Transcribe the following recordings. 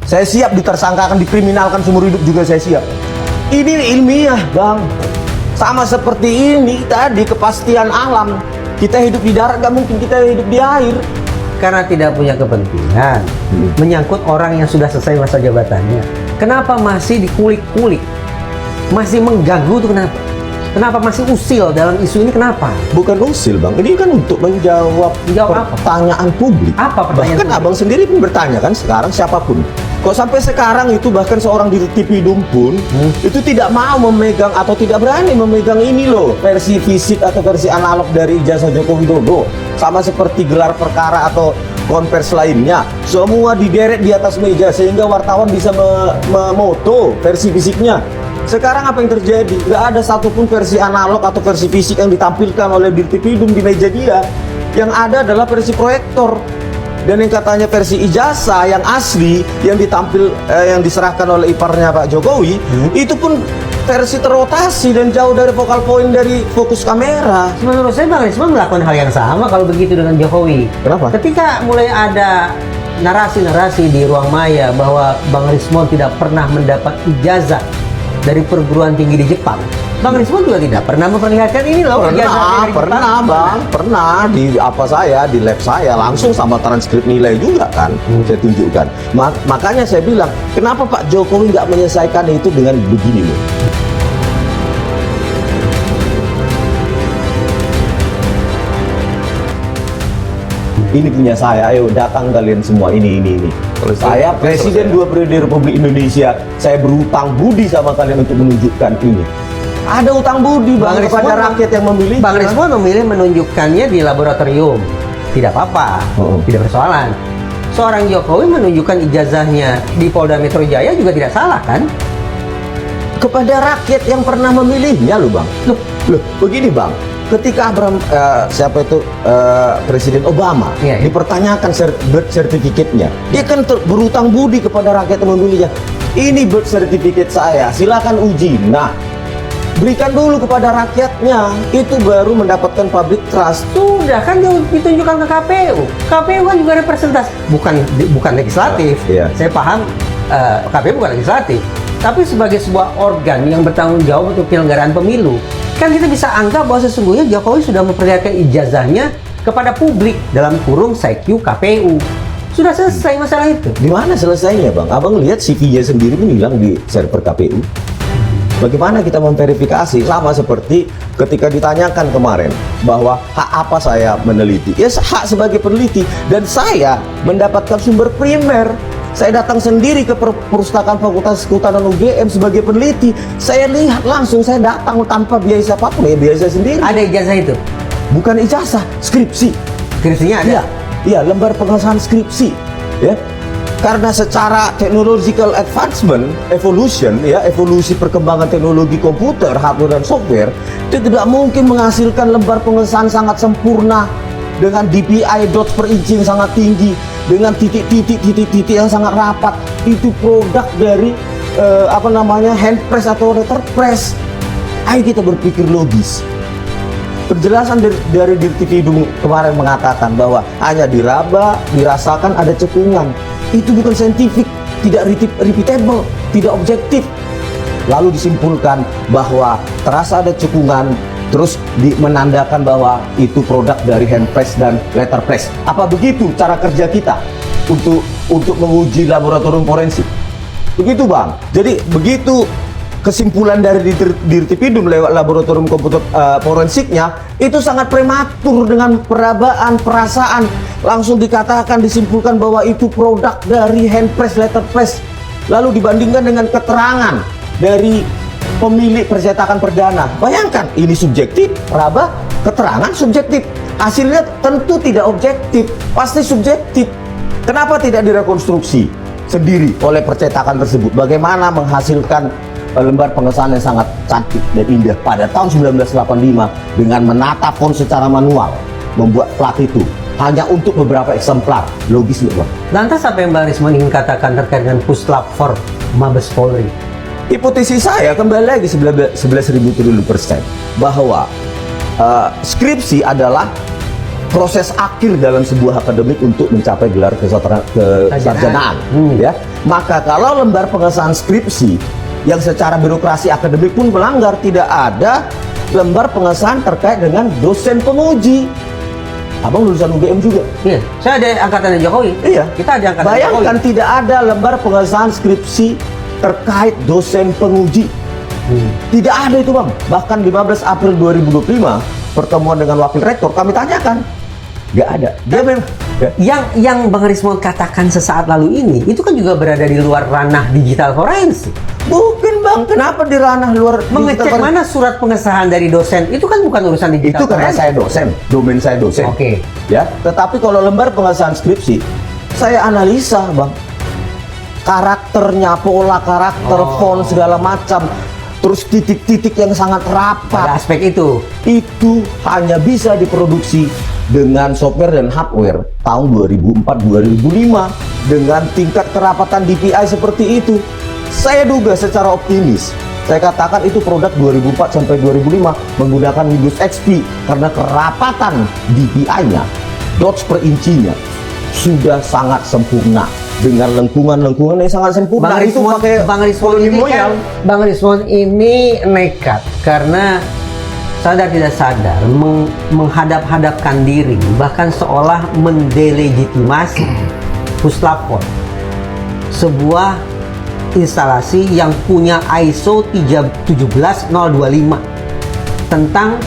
Saya siap ditersangkakan, dikriminalkan seumur hidup juga saya siap. Ini ilmiah, Bang. Sama seperti ini tadi, kepastian alam. Kita hidup di darat, gak mungkin kita hidup di air. Karena tidak punya kepentingan menyangkut orang yang sudah selesai masa jabatannya. Kenapa masih dikulik-kulik? Masih mengganggu itu kenapa? Kenapa masih usil dalam isu ini, kenapa? Bukan usil, Bang. Ini kan untuk menjawab pertanyaan publik. Apa pertanyaan Bahkan publik? Abang sendiri pun bertanya kan sekarang siapapun. Kok sampai sekarang itu bahkan seorang di Tipidum pun itu tidak mau memegang atau tidak berani memegang ini loh, versi fisik atau versi analog dari ijazah Joko Widodo. Sama seperti gelar perkara atau konvers lainnya, semua dideret di atas meja sehingga wartawan bisa memoto versi fisiknya. Sekarang apa yang terjadi? Gak ada satupun versi analog atau versi fisik yang ditampilkan oleh Dirtipidum di meja dia. Yang ada adalah versi proyektor. Dan yang katanya versi ijazah yang asli yang yang diserahkan oleh iparnya Pak Jokowi, itu pun versi terrotasi dan jauh dari focal point dari fokus kamera. Menurut saya Bang Rismon melakukan hal yang sama kalau begitu dengan Jokowi. Kenapa? Ketika mulai ada narasi-narasi di ruang maya bahwa Bang Rismon tidak pernah mendapat ijazah dari perguruan tinggi di Jepang, Bang Rismon juga tidak pernah memperlihatkan ini loh. Pernah Bang, pernah di di lab saya langsung sama transkrip nilai juga kan, saya tunjukkan. Makanya saya bilang, kenapa Pak Jokowi nggak menyelesaikan itu dengan begini loh? Ini punya saya, ayo datang kalian semua, ini. Saya Presiden 2 periode Republik Indonesia, saya berutang budi sama kalian untuk menunjukkan ini. Ada utang budi Bang kepada rakyat yang memilih. Bang Rismon memilih menunjukkannya di laboratorium, tidak apa-apa, tidak persoalan. Seorang Jokowi menunjukkan ijazahnya di Polda Metro Jaya juga tidak salah kan? Kepada rakyat yang pernah memilihnya loh Bang. Loh, begini Bang. Ketika Presiden Obama dipertanyakan birth certificate-nya, dia kan berutang budi kepada rakyat yang memilihnya. Ini birth certificate saya, silakan uji. Nah, berikan dulu kepada rakyatnya, itu baru mendapatkan public trust. Sudah kan ditunjukkan ke KPU. KPU kan juga representasi, bukan legislatif. Saya paham KPU bukan legislatif, tapi sebagai sebuah organ yang bertanggung jawab untuk penyelenggaraan pemilu. Kan kita bisa anggap bahwa sesungguhnya Jokowi sudah memperlihatkan ijazahnya kepada publik dalam kurung CQ KPU. Sudah selesai masalah itu. Di mana selesainya Bang? Abang lihat CV-nya sendiri pun hilang di server KPU. Bagaimana kita memverifikasi? Sama seperti ketika ditanyakan kemarin bahwa hak apa saya meneliti? Ya hak sebagai peneliti, dan saya mendapatkan sumber primer. Saya datang sendiri ke perpustakaan Fakultas Kehutanan UGM sebagai peneliti. Saya lihat langsung, saya datang tanpa biaya siapapun, ya biaya saya sendiri. Ada ijazah itu? Bukan ijazah, skripsi. Skripsinya ada? Iya, lembar pengesahan skripsi. Ya. Karena secara technological advancement, evolusi perkembangan teknologi komputer, hardware dan software, itu tidak mungkin menghasilkan lembar pengesahan sangat sempurna dengan DPI dot per inch yang sangat tinggi, dengan titik-titik yang sangat rapat. Itu produk dari hand press atau letter press. Ayo kita berpikir logis. Penjelasan dari Dirtipidum kemarin mengatakan bahwa hanya diraba, dirasakan ada cekungan. Itu bukan saintifik, tidak repeatable, tidak objektif. Lalu disimpulkan bahwa terasa ada cekungan, terus menandakan bahwa itu produk dari hand press dan letter press. Apa begitu cara kerja kita untuk menguji laboratorium forensik? Begitu Bang. Jadi begitu kesimpulan dari Dirtipidum lewat laboratorium komputer forensiknya itu sangat prematur dengan perabaan perasaan. Langsung dikatakan, disimpulkan bahwa itu produk dari hand press, letter press. Lalu dibandingkan dengan keterangan dari pemilik percetakan perdana. Bayangkan, ini subjektif, raba, keterangan subjektif. Hasilnya tentu tidak objektif, pasti subjektif. Kenapa tidak direkonstruksi sendiri oleh percetakan tersebut? Bagaimana menghasilkan lembar pengesahan yang sangat cantik dan indah pada tahun 1985 dengan menata font secara manual, membuat plat itu hanya untuk beberapa eksemplar. Logis loh Bang. Lantas apa yang Bang Rismon ingin katakan terkait dengan puslap for Mabes Polri? Hipotesis saya kembali lagi 11.000 triliun persen bahwa skripsi adalah proses akhir dalam sebuah akademik untuk mencapai gelar kesarjanaan, ya. Maka kalau lembar pengesahan skripsi yang secara birokrasi akademik pun melanggar, tidak ada lembar pengesahan terkait dengan dosen penguji. Abang lulusan UGM juga. Iya, saya ada angkatan Jokowi. Iya. Kita ada angkatan Bayangkan Jokowi. tidak ada lembar pengesahan skripsi terkait dosen penguji. Tidak ada itu, Bang. Bahkan 15 April 2025 pertemuan dengan wakil rektor kami tanyakan, nggak ada. Dia memang Yang Bang Rismond katakan sesaat lalu ini, itu kan juga berada di luar ranah digital forensik. bukan, Bang. Kenapa di ranah luar Mengecek digital mana surat pengesahan dari dosen, itu kan bukan urusan digital itu karena forensik. saya dosen, domain saya dosen. Oke. Ya, tetapi kalau lembar pengesahan skripsi, saya analisa, Bang. Karakternya, pola karakter, font segala macam, terus titik-titik yang sangat rapat. Pada aspek itu. Itu hanya bisa diproduksi dengan software dan hardware tahun 2004-2005 dengan tingkat kerapatan DPI seperti itu. Saya duga secara optimis, saya katakan itu produk 2004 sampai 2005 menggunakan Windows XP karena kerapatan DPI-nya, dots per incinya sudah sangat sempurna dengan lengkungan-lengkungan yang sangat sempurna. Bang Rismond, Bang Rismond ini nekat karena sadar tidak sadar menghadap-hadapkan diri, bahkan seolah mendelegitimasi Puslapor, sebuah instalasi yang punya ISO 17025 tentang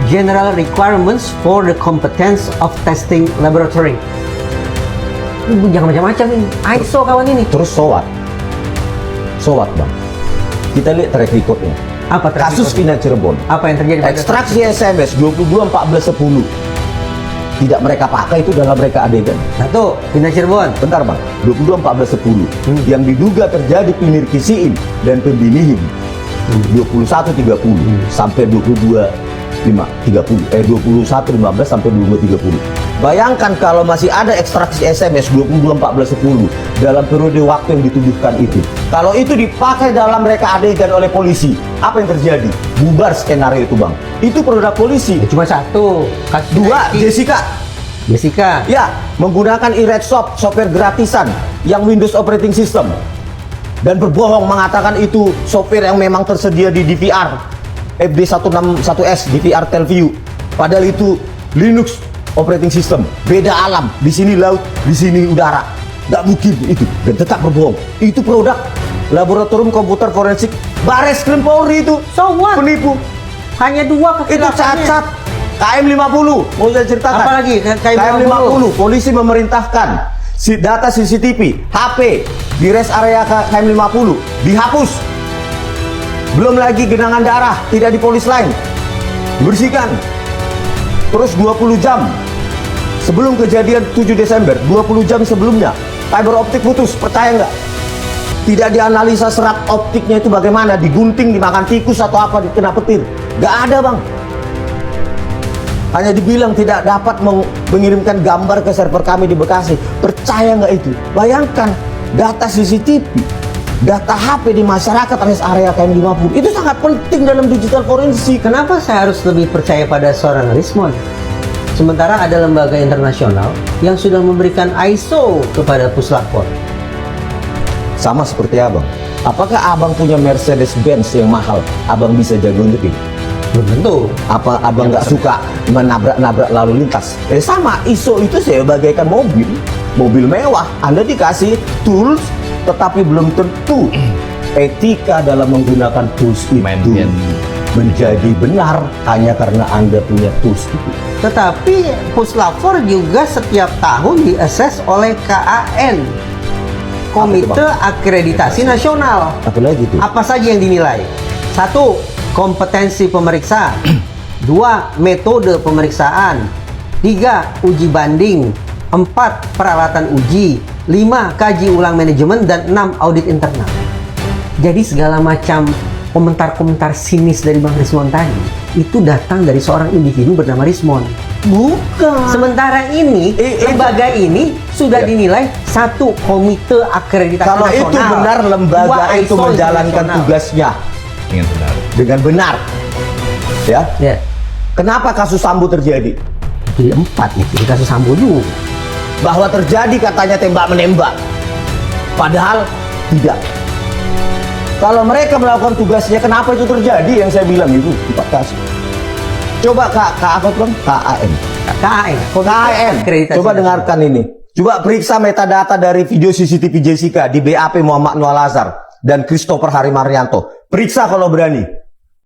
General Requirements for the Competence of Testing Laboratory. Jangan macam-macam ini, ISO kawan ini. Terus SOWAT, Bang. Kita lihat track record-nya. Apa track Kasus record? Vina Cirebon. Apa yang terjadi pada Ekstraksi SMS 221410 tidak mereka pakai itu dalam mereka adegan. satu, Vina Cirebon. Bentar, Bang. 221410 yang diduga terjadi penirkisiin dan pembinihin 2130 sampai 2115 sampai 2230. Bayangkan kalau masih ada ekstraksi SMS 221410 dalam periode waktu yang ditujukan itu. Kalau itu dipakai dalam reka adegan oleh polisi, apa yang terjadi? Bubar skenario itu, Bang. Itu produk polisi. Ya, cuma satu. Kasus Dua, Jessica. Ya, menggunakan e-Redshop, software gratisan yang Windows Operating System. Dan berbohong mengatakan itu software yang memang tersedia di DVR FD161S, DVR Telview. Padahal itu Linux Operating System. Beda alam, di sini laut, di sini udara. Nggak mungkin itu, dan tetap berbohong. Itu produk Laboratorium Komputer Forensik Bareskrim Polri itu. So what? Penipu. Hanya dua Itu kesilapannya. cacat. KM50, mau saya ceritakan. Apalagi KM50, polisi memerintahkan data CCTV, HP di rest area KM50 dihapus. Belum lagi genangan darah, tidak di polis lain, dibersihkan. Terus 20 jam sebelum kejadian 7 Desember, 20 jam sebelumnya, fiber optik putus, percaya nggak? Tidak dianalisa serat optiknya itu bagaimana, digunting, dimakan tikus atau apa, dikena petir. Nggak ada, Bang. Hanya dibilang tidak dapat mengirimkan gambar ke server kami di Bekasi. Percaya nggak itu? Bayangkan, data CCTV, data HP di masyarakat rest area KM50 itu sangat penting dalam digital forensik. Kenapa saya harus lebih percaya pada seorang Rismond? Sementara ada lembaga internasional yang sudah memberikan ISO kepada Puslapor. Sama seperti Abang. Apakah Abang punya Mercedes-Benz yang mahal? Abang bisa jago nyetir? Belum tentu. Apa Abang nggak suka menabrak-nabrak lalu lintas? Sama, ISO itu saya bagaikan mobil mewah. Anda dikasih tools, tetapi belum tentu etika dalam menggunakan tools itu menjadi benar hanya karena Anda punya tools itu. Tetapi Puslapor juga setiap tahun diassess oleh KAN, Komite Akreditasi Nasional. Apa lagi itu? Apa saja yang dinilai? Satu, kompetensi pemeriksa. Dua, metode pemeriksaan. Tiga, uji banding. Empat, peralatan uji. Lima, kaji ulang manajemen. Dan enam, audit internal. Jadi segala macam komentar-komentar sinis dari Bang Rismond tadi itu datang dari seorang individu bernama Rismond. Bukan. Sementara ini, lembaga ini sudah dinilai satu komite akreditasi Kalau nasional. itu benar lembaga Dua itu ISO menjalankan internasional. tugasnya dengan benar. dengan benar. Ya. Ya. Kenapa kasus Sambo terjadi? 134 nih, ini kasus Sambo juga. Bahwa terjadi katanya tembak-menembak. Padahal tidak. Kalau mereka melakukan tugasnya, kenapa itu terjadi? Yang saya bilang itu Pak Kasih. Coba apa tuh? KAN. Coba dengarkan ini. Coba periksa metadata dari video CCTV Jessica di BAP Muhammad Nual Azhar dan Christopher Hari Maryanto. Periksa kalau berani.